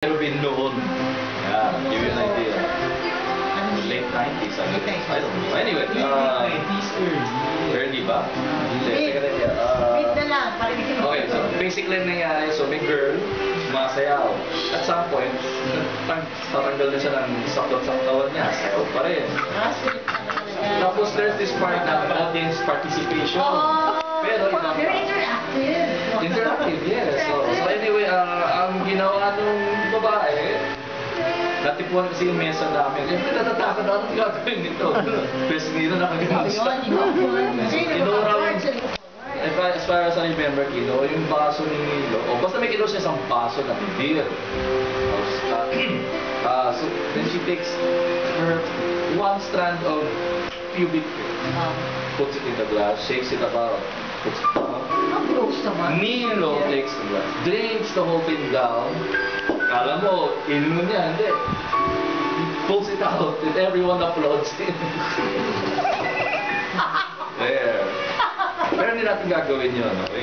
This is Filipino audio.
Been noon. Yeah, give you an idea. Late 90s, I don't know. Anyway, early ba? Hindi, teka na niya. Wait na lang, parinig mo. Okay, so basically nangyari, so may girl, sumasayaw. At some point, tatanggal na siya ng saktot-saktawan niya, sayaw pa rin. Tapos there's this part na audience participation. Pero Very interactive. interactive, yes. So anyway, ang ginawa nung babae, natipuan kasi yung mesa namin. Natatakot ako, anong gagawin nito? Pwes nila nakagano'n siya. As far as I remember, Kino, yung baso ni Nilo, basta may kilo siya isang baso na beer. So then she takes her one strand of pubic hair, puts it in the glass, shakes it about, puts it down. Ang gross naman. Nilo takes the glass, drinks the whole thing down. Kala mo, inumin niya, hindi. He pulls it out and everyone applauds him. There. Pero hindi natin gagawin yun, okay?